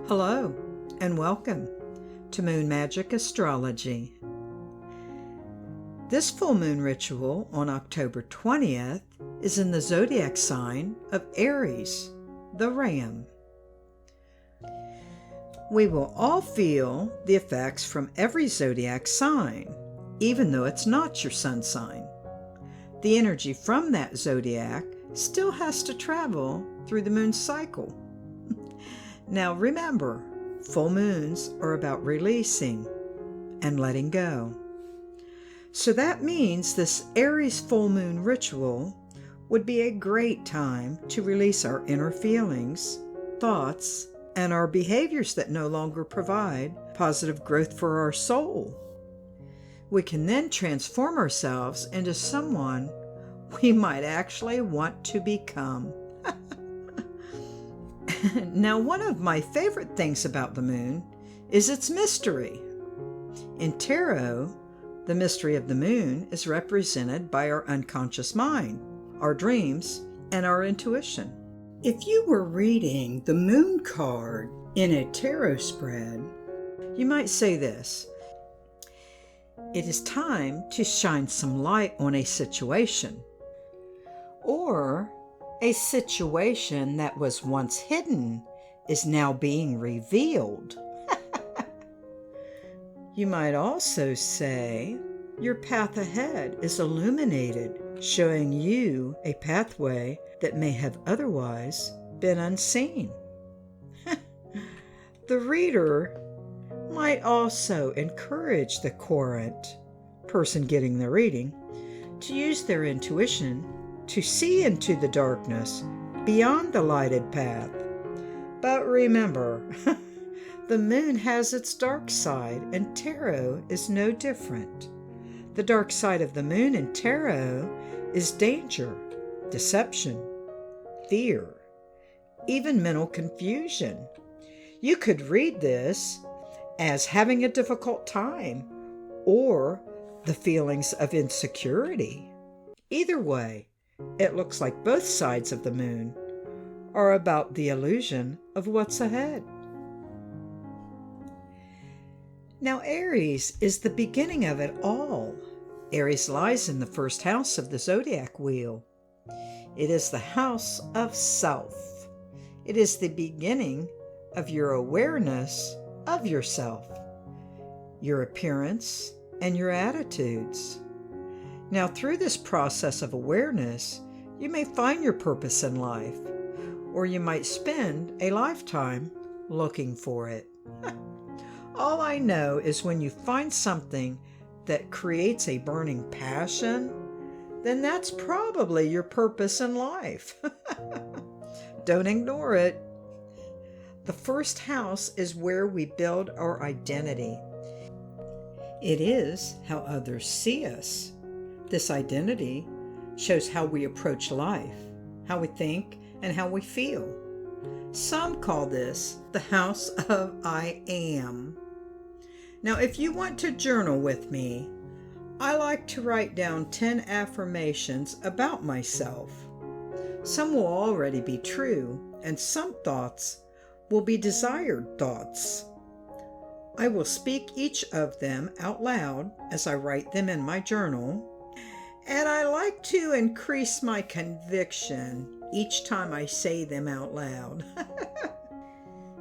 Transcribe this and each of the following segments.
Hello, and welcome to Moon Magic Astrology. This full moon ritual on October 20th is in the zodiac sign of Aries, the Ram. We will all feel the effects from every zodiac sign, even though it's not your sun sign. The energy from that zodiac still has to travel through the moon cycle. Now remember, full moons are about releasing and letting go. So that means this Aries full moon ritual would be a great time to release our inner feelings, thoughts, and our behaviors that no longer provide positive growth for our soul. We can then transform ourselves into someone we might actually want to become. Now, one of my favorite things about the moon is its mystery. In tarot, the mystery of the moon is represented by our unconscious mind, our dreams, and our intuition. If you were reading the moon card in a tarot spread, you might say this: it is time to shine some light on a situation, or a situation that was once hidden is now being revealed. You might also say your path ahead is illuminated, showing you a pathway that may have otherwise been unseen. The reader might also encourage the current person getting the reading to use their intuition to see into the darkness beyond the lighted path. But remember, the moon has its dark side, and tarot is no different. The dark side of the moon in tarot is danger, deception, fear, even mental confusion. You could read this as having a difficult time or the feelings of insecurity. Either way, it looks like both sides of the moon are about the illusion of what's ahead. Now, Aries is the beginning of it all. Aries lies in the first house of the zodiac wheel. It is the house of self. It is the beginning of your awareness of yourself, your appearance, and your attitudes. Now, through this process of awareness, you may find your purpose in life, or you might spend a lifetime looking for it. All I know is when you find something that creates a burning passion, then that's probably your purpose in life. Don't ignore it. The first house is where we build our identity. It is how others see us. This identity shows how we approach life, how we think, and how we feel. Some call this the house of I am. Now, if you want to journal with me, I like to write down 10 affirmations about myself. Some will already be true, and some thoughts will be desired thoughts. I will speak each of them out loud as I write them in my journal. And I like to increase my conviction each time I say them out loud.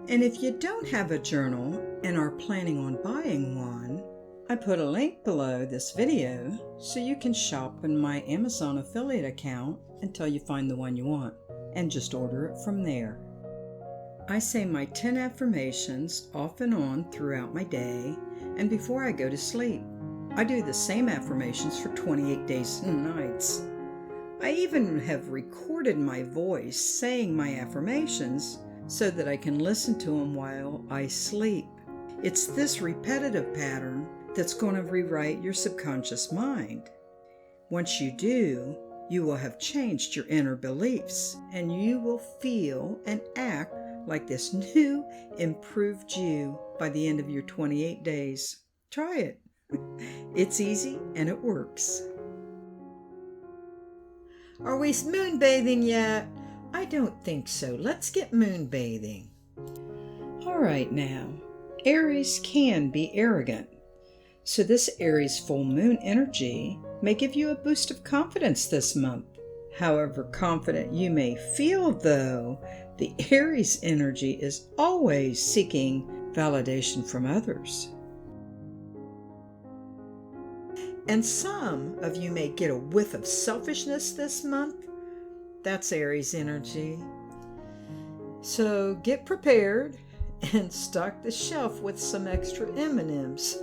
And if you don't have a journal and are planning on buying one, I put a link below this video so you can shop in my Amazon affiliate account until you find the one you want, and just order it from there. I say my 10 affirmations off and on throughout my day and before I go to sleep. I do the same affirmations for 28 days and nights. I even have recorded my voice saying my affirmations so that I can listen to them while I sleep. It's this repetitive pattern that's going to rewrite your subconscious mind. Once you do, you will have changed your inner beliefs, and you will feel and act like this new, improved you by the end of your 28 days. Try it. It's easy and it works. Are we moonbathing yet? I don't think so. Let's get moonbathing. All All right now, Aries can be arrogant. So this Aries full moon energy may give you a boost of confidence this month. However confident you may feel though, the Aries energy is always seeking validation from others. And some of you may get a whiff of selfishness this month. That's Aries energy. So get prepared and stock the shelf with some extra M&Ms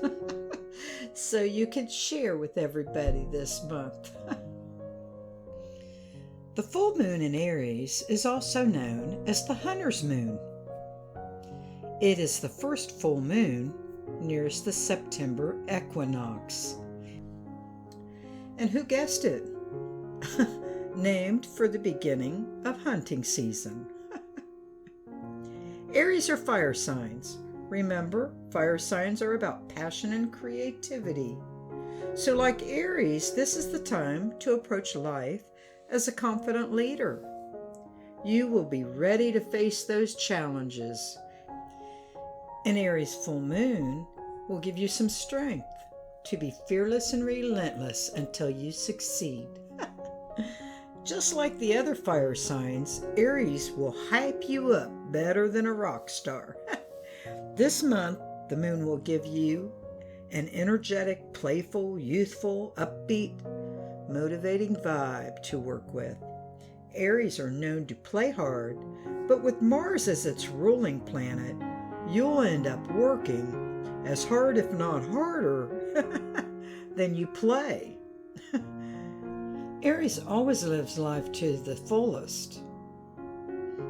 so you can share with everybody this month. The full moon in Aries is also known as the hunter's moon. It is the first full moon nearest the September equinox. And who guessed it? Named for the beginning of hunting season. Aries are fire signs. Remember, fire signs are about passion and creativity. So like Aries, this is the time to approach life as a confident leader. You will be ready to face those challenges. An Aries full moon will give you some strength to be fearless and relentless until you succeed. Just like the other fire signs, Aries will hype you up better than a rock star. This month, the moon will give you an energetic, playful, youthful, upbeat, motivating vibe to work with. Aries are known to play hard, but with Mars as its ruling planet, you'll end up working as hard, if not harder, than you play. Aries always lives life to the fullest.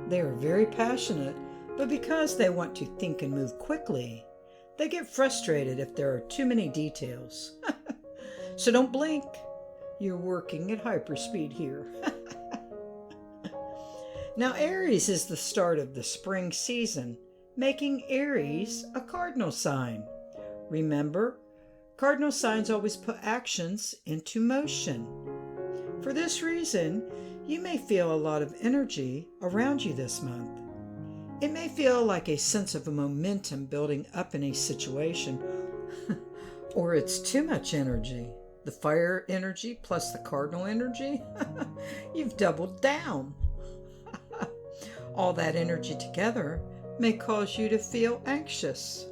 They are very passionate, but because they want to think and move quickly, they get frustrated if there are too many details. So don't blink. You're working at hyperspeed here. Now, Aries is the start of the spring season, making Aries a cardinal sign. Remember, cardinal signs always put actions into motion. For this reason, you may feel a lot of energy around you this month. It may feel like a sense of a momentum building up in a situation, or it's too much energy. The fire energy plus the cardinal energy, you've doubled down. All that energy together may cause you to feel anxious.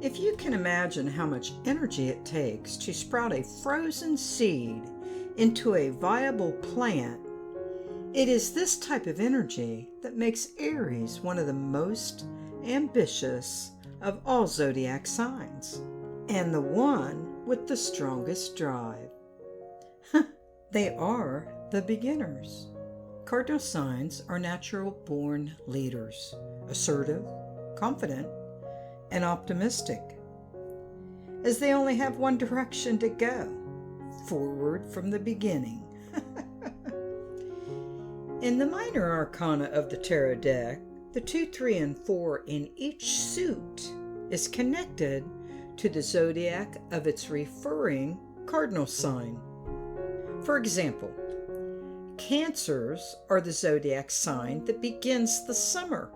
If you can imagine how much energy it takes to sprout a frozen seed into a viable plant, it is this type of energy that makes Aries one of the most ambitious of all zodiac signs, and the one with the strongest drive. They are the beginners. Cardinal signs are natural-born leaders, assertive, confident, and optimistic, as they only have one direction to go, forward from the beginning. In the minor arcana of the tarot deck, the 2, 3, and 4 in each suit is connected to the zodiac of its referring cardinal sign. For example, Cancers are the zodiac sign that begins the summer.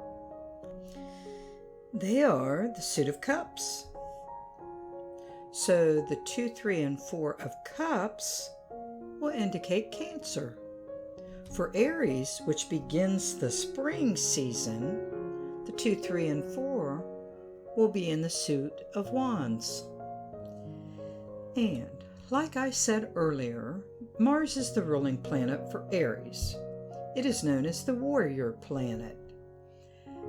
They are the suit of cups. So the 2, 3, and 4 of cups will indicate Cancer. For Aries, which begins the spring season, the 2, 3, and 4 will be in the suit of Wands. And like I said earlier, Mars is the ruling planet for Aries. It is known as the warrior planet.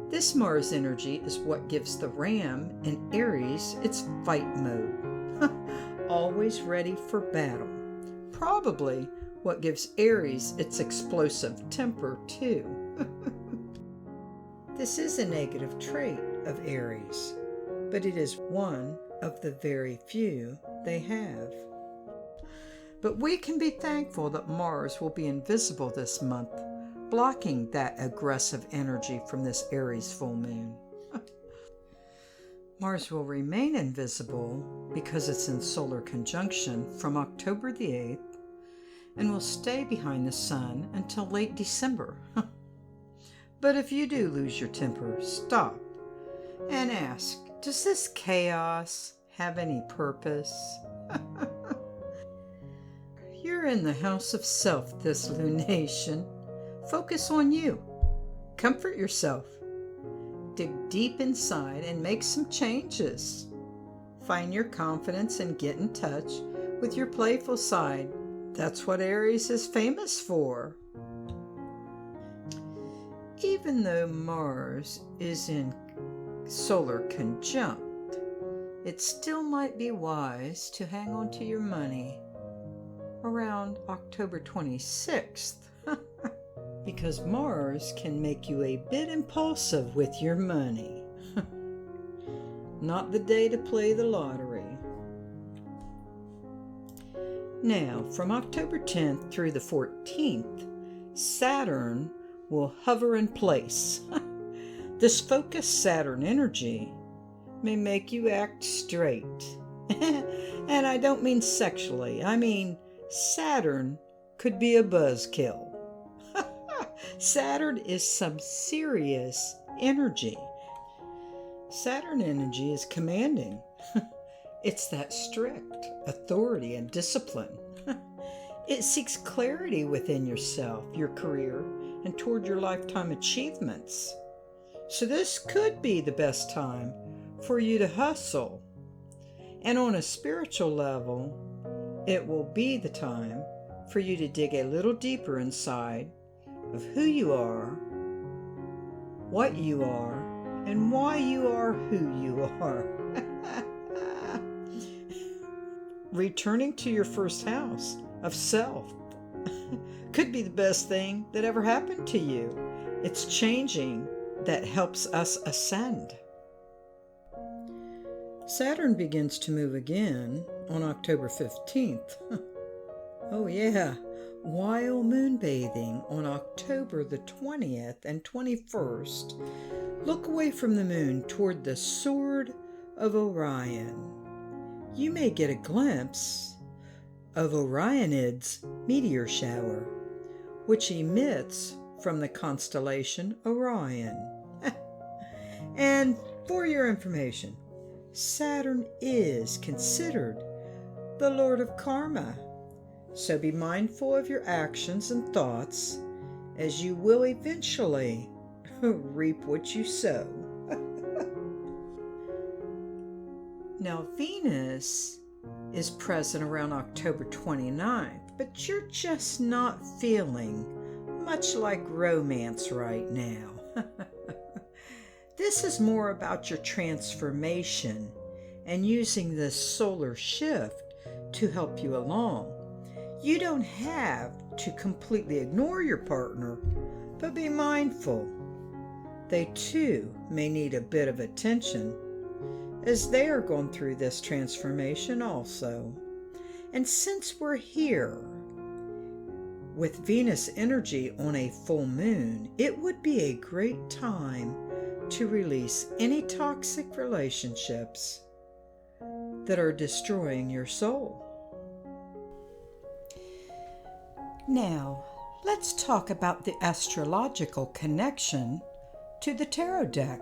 This Mars energy is what gives the ram in Aries its fight mode. Always ready for battle. Probably what gives Aries its explosive temper, too. This is a negative trait of Aries, but it is one of the very few they have. But we can be thankful that Mars will be invisible this month, blocking that aggressive energy from this Aries full moon. Mars will remain invisible because it's in solar conjunction from October the 8th and will stay behind the sun until late December. But if you do lose your temper, stop and ask, does this chaos have any purpose? You're in the house of self this lunation. Focus on you. Comfort yourself. Dig deep inside and make some changes. Find your confidence and get in touch with your playful side. That's what Aries is famous for. Even though Mars is in solar conjunct, it still might be wise to hang on to your money around October 26th because Mars can make you a bit impulsive with your money. Not the day to play the lottery. Now, from October 10th through the 14th, Saturn will hover in place. This focused Saturn energy may make you act straight. And I don't mean sexually. I mean Saturn could be a buzzkill. Saturn is some serious energy. Saturn energy is commanding. It's that strict authority and discipline. It seeks clarity within yourself, your career, and toward your lifetime achievements. So this could be the best time for you to hustle. And on a spiritual level, it will be the time for you to dig a little deeper inside of who you are, what you are, and why you are who you are. Returning to your first house of self could be the best thing that ever happened to you. It's changing that helps us ascend. Saturn begins to move again on October 15th. Oh yeah, while moonbathing on October the 20th and 21st, look away from the moon toward the Sword of Orion. You may get a glimpse of Orionid's meteor shower, which emits from the constellation Orion. And for your information, Saturn is considered the Lord of Karma, so be mindful of your actions and thoughts, as you will eventually reap what you sow. Now, Venus is present around October 29th, but you're just not feeling much like romance right now. This is more about your transformation and using this solar shift to help you along. You don't have to completely ignore your partner, but be mindful. They too may need a bit of attention, as they are going through this transformation also. And since we're here with Venus energy on a full moon, it would be a great time to release any toxic relationships that are destroying your soul. Now, let's talk about the astrological connection to the tarot deck.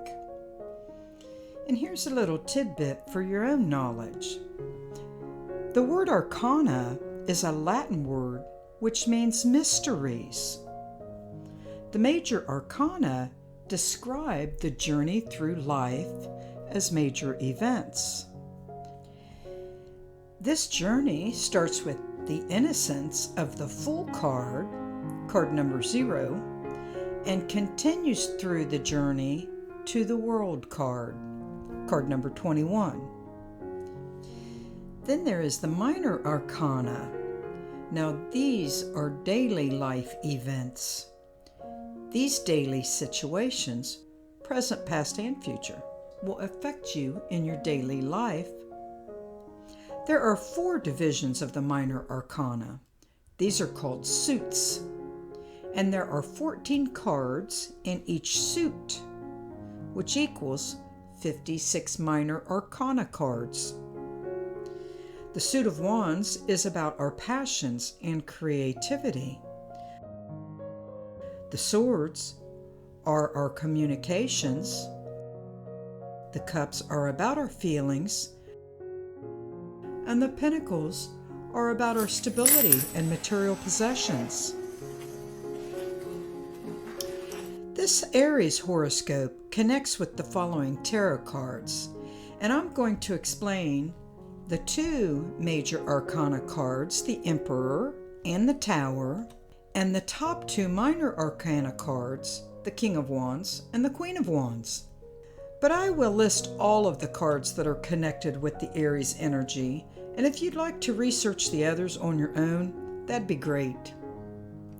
And here's a little tidbit for your own knowledge. The word arcana is a Latin word which means mysteries. The major arcana describe the journey through life as major events. This journey starts with the innocence of the Fool card, card number 0, and continues through the journey to the World card, card number 21. Then there is the minor arcana. Now these are daily life events. These daily situations, present, past, and future, will affect you in your daily life. There are 4 divisions of the minor arcana. These are called suits, and there are 14 cards in each suit, which equals 56 minor arcana cards. The suit of wands is about our passions and creativity. The swords are our communications. The cups are about our feelings, and the pentacles are about our stability and material possessions. This Aries horoscope connects with the following tarot cards, and I'm going to explain the two major arcana cards, the Emperor and the Tower, and the top two minor arcana cards, the King of Wands and the Queen of Wands. But I will list all of the cards that are connected with the Aries energy, and if you'd like to research the others on your own, that'd be great.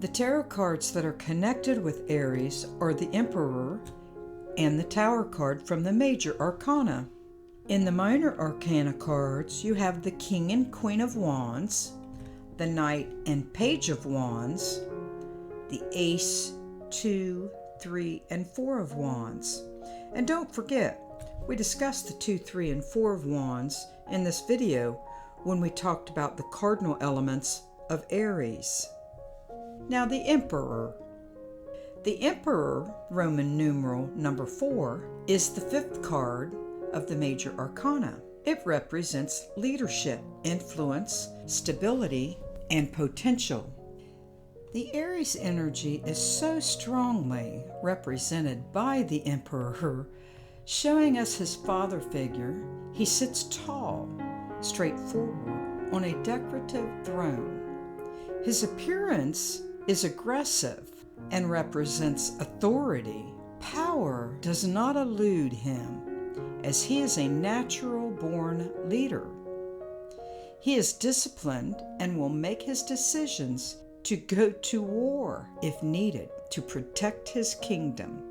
The tarot cards that are connected with Aries are the Emperor and the Tower card from the major arcana. In the minor arcana cards, you have the King and Queen of Wands, the Knight and Page of Wands, the Ace, 2, 3, and 4 of Wands. And don't forget, we discussed the 2, 3, and 4 of Wands in this video when we talked about the cardinal elements of Aries. Now the Emperor. The Emperor, Roman numeral number 4, is the 5th card of the major arcana. It represents leadership, influence, stability, and potential. The Aries energy is so strongly represented by the Emperor, showing us his father figure. He sits tall, straightforward, on a decorative throne. His appearance is aggressive and represents authority. Power does not elude him, as he is a natural-born leader. He is disciplined and will make his decisions to go to war if needed to protect his kingdom.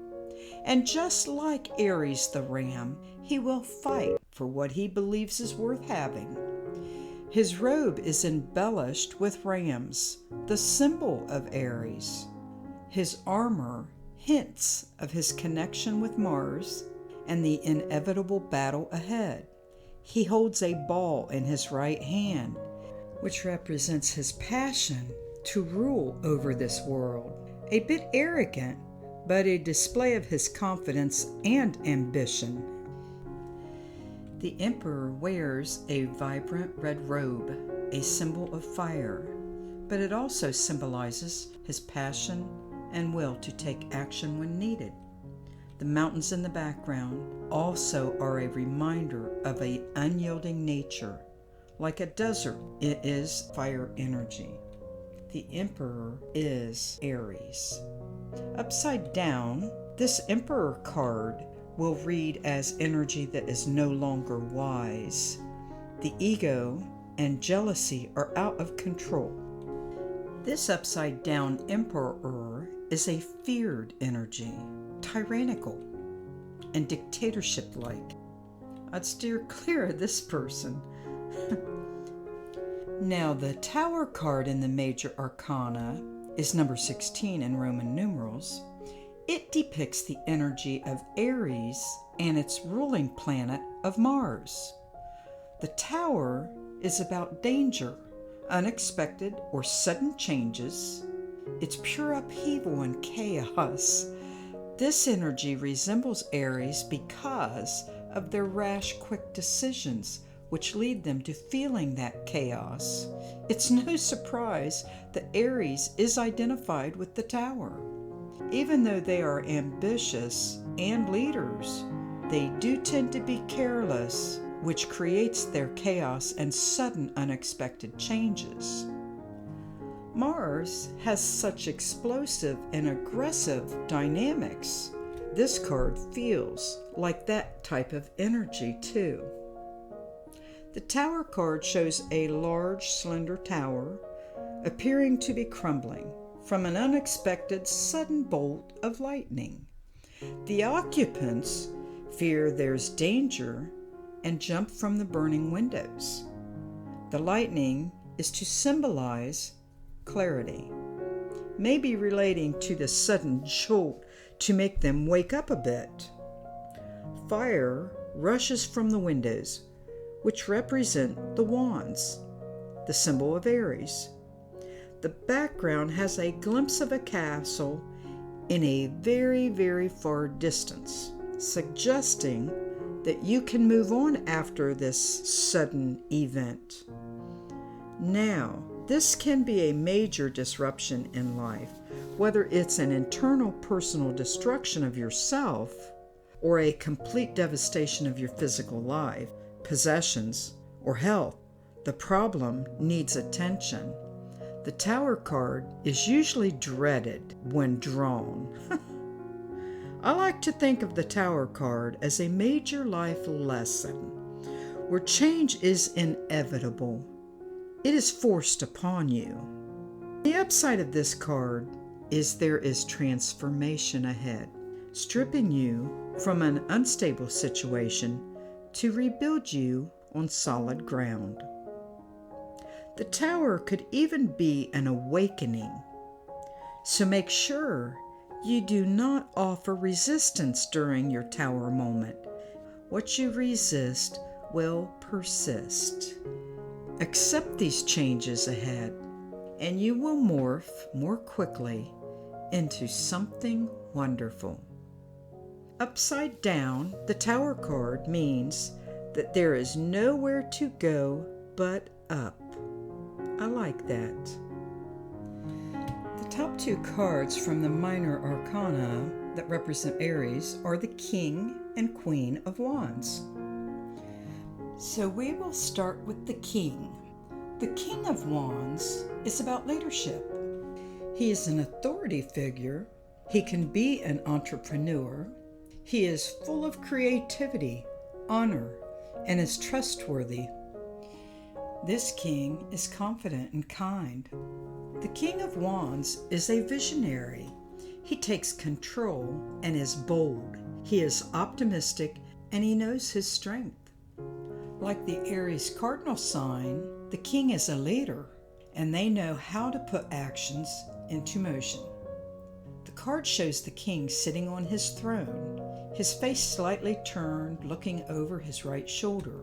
And just like Aries the ram, he will fight for what he believes is worth having. His robe is embellished with rams, the symbol of Aries. His armor hints of his connection with Mars and the inevitable battle ahead. He holds a ball in his right hand, which represents his passion to rule over this world. A bit arrogant, but a display of his confidence and ambition. The Emperor wears a vibrant red robe, a symbol of fire, but it also symbolizes his passion and will to take action when needed. The mountains in the background also are a reminder of an unyielding nature. Like a desert, it is fire energy. The Emperor is Aries. Upside down, this Emperor card will read as energy that is no longer wise. The ego and jealousy are out of control. This upside down Emperor is a feared energy, tyrannical and dictatorship-like. I'd steer clear of this person. Now, the Tower card in the major arcana is number 16 in Roman numerals. It depicts the energy of Aries and its ruling planet of Mars. The Tower is about danger, unexpected or sudden changes. It's pure upheaval and chaos. This energy resembles Aries because of their rash, quick decisions, which lead them to feeling that chaos. It's no surprise that Aries is identified with the Tower. Even though they are ambitious and leaders, they do tend to be careless, which creates their chaos and sudden unexpected changes. Mars has such explosive and aggressive dynamics. This card feels like that type of energy too. The Tower card shows a large, slender tower appearing to be crumbling from an unexpected sudden bolt of lightning. The occupants fear there's danger and jump from the burning windows. The lightning is to symbolize clarity, maybe relating to the sudden jolt to make them wake up a bit. Fire rushes from the windows, which represent the wands, the symbol of Aries. The background has a glimpse of a castle in a very, very far distance, suggesting that you can move on after this sudden event. Now, this can be a major disruption in life, whether it's an internal personal destruction of yourself or a complete devastation of your physical life, possessions, or health. The problem needs attention. The Tower card is usually dreaded when drawn. I like to think of the Tower card as a major life lesson where change is inevitable. It is forced upon you. The upside of this card is there is transformation ahead, stripping you from an unstable situation to rebuild you on solid ground. The Tower could even be an awakening, so make sure you do not offer resistance during your Tower moment. What you resist will persist. Accept these changes ahead, and you will morph more quickly into something wonderful. Upside down, the Tower card means that there is nowhere to go but up. I like that. The top two cards from the minor arcana that represent Aries are the King and Queen of Wands. So we will start with the King. The King of Wands is about leadership. He is an authority figure. He can be an entrepreneur. He is full of creativity, honor, and is trustworthy. This king is confident and kind. The King of Wands is a visionary. He takes control and is bold. He is optimistic and he knows his strength. Like the Aries cardinal sign, the king is a leader and they know how to put actions into motion. The card shows the king sitting on his throne, his face slightly turned, looking over his right shoulder.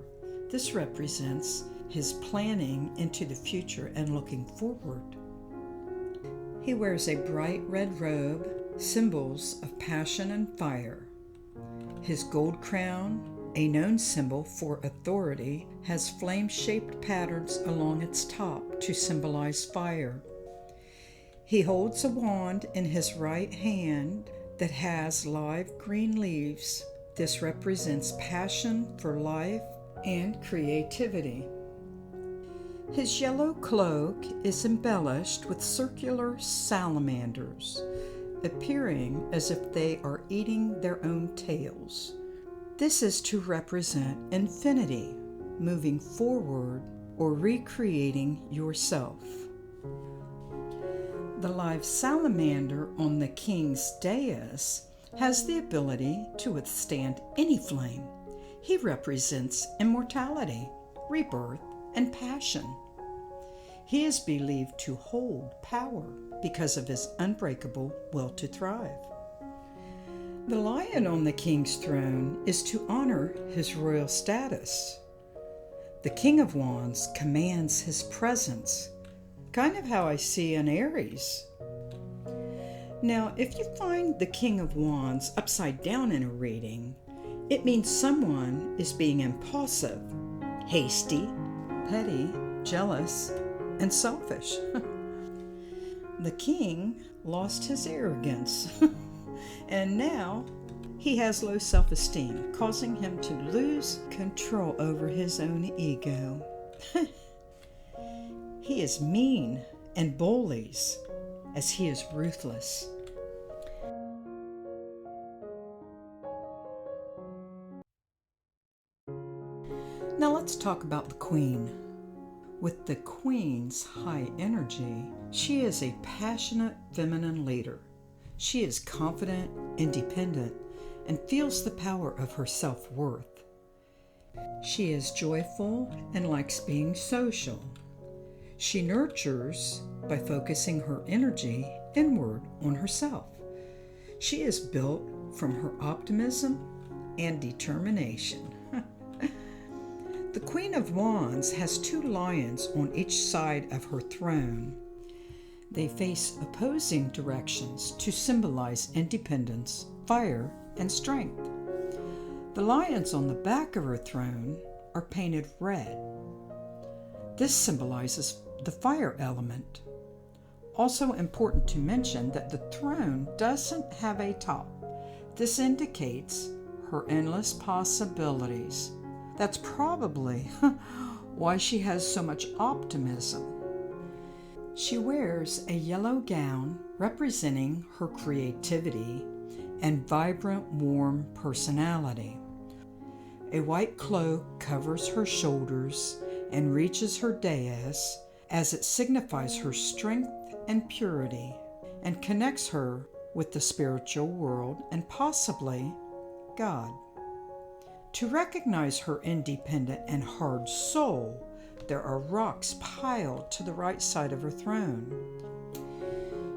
This represents his planning into the future and looking forward. He wears a bright red robe, symbols of passion and fire. His gold crown, a known symbol for authority, has flame-shaped patterns along its top to symbolize fire. He holds a wand in his right hand that has live green leaves. This represents passion for life and creativity. His yellow cloak is embellished with circular salamanders, appearing as if they are eating their own tails. This is to represent infinity, moving forward or recreating yourself. The live salamander on the king's dais has the ability to withstand any flame. He represents immortality, rebirth, and passion. He is believed to hold power because of his unbreakable will to thrive. The lion on the king's throne is to honor his royal status. The King of Wands commands his presence, kind of how I see an Aries. Now, if you find the King of Wands upside down in a reading, it means someone is being impulsive, hasty, petty, jealous, and selfish. The king lost his arrogance, and now he has low self-esteem, causing him to lose control over his own ego. He is mean and bullies, as he is ruthless. Now let's talk about the Queen. With the Queen's high energy, she is a passionate feminine leader. She is confident, independent, and feels the power of her self-worth. She is joyful and likes being social. She nurtures by focusing her energy inward on herself. She is built from her optimism and determination. The Queen of Wands has two lions on each side of her throne. They face opposing directions to symbolize independence, fire, and strength. The lions on the back of her throne are painted red. This symbolizes the fire element. Also important to mention that the throne doesn't have a top. This indicates her endless possibilities. That's probably why she has so much optimism. She wears a yellow gown representing her creativity and vibrant, warm personality. A white cloak covers her shoulders and reaches her dais as it signifies her strength and purity and connects her with the spiritual world and possibly God. To recognize her independent and hard soul, there are rocks piled to the right side of her throne.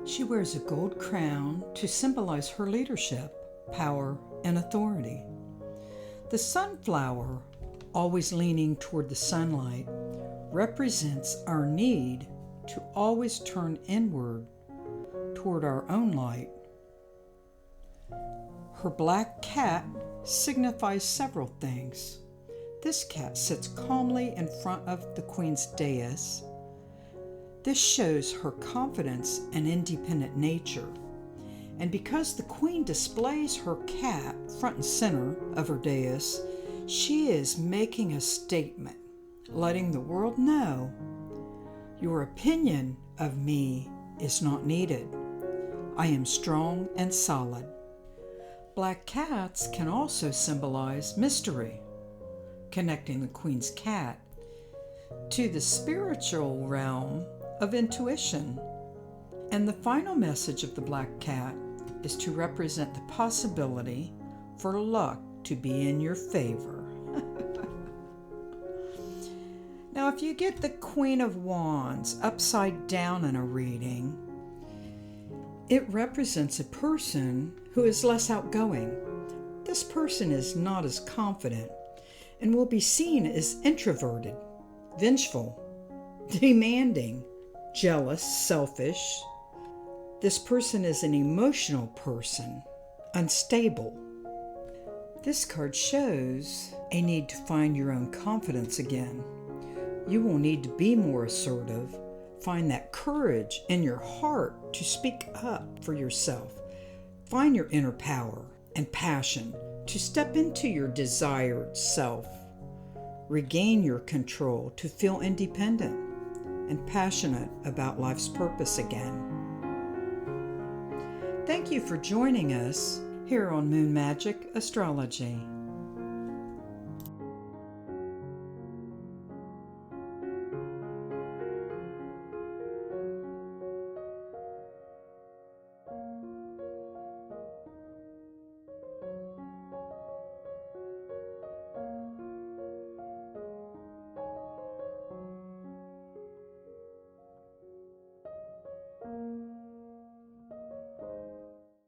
She wears a gold crown to symbolize her leadership, power, and authority. The sunflower, always leaning toward the sunlight, represents our need to always turn inward toward our own light. Her black cat signifies several things. This cat sits calmly in front of the queen's dais. This shows her confidence and independent nature. And because the queen displays her cat front and center of her dais, she is making a statement, letting the world know, your opinion of me is not needed. I am strong and solid. Black cats can also symbolize mystery, connecting the queen's cat to the spiritual realm of intuition. And the final message of the black cat is to represent the possibility for luck to be in your favor. Now, if you get the Queen of Wands upside down in a reading, it represents a person who is less outgoing. This person is not as confident and will be seen as introverted, vengeful, demanding, jealous, selfish. This person is an emotional person, unstable. This card shows a need to find your own confidence again. You will need to be more assertive. Find that courage in your heart to speak up for yourself. Find your inner power and passion to step into your desired self. Regain your control to feel independent and passionate about life's purpose again. Thank you for joining us here on Moon Magic Astrology.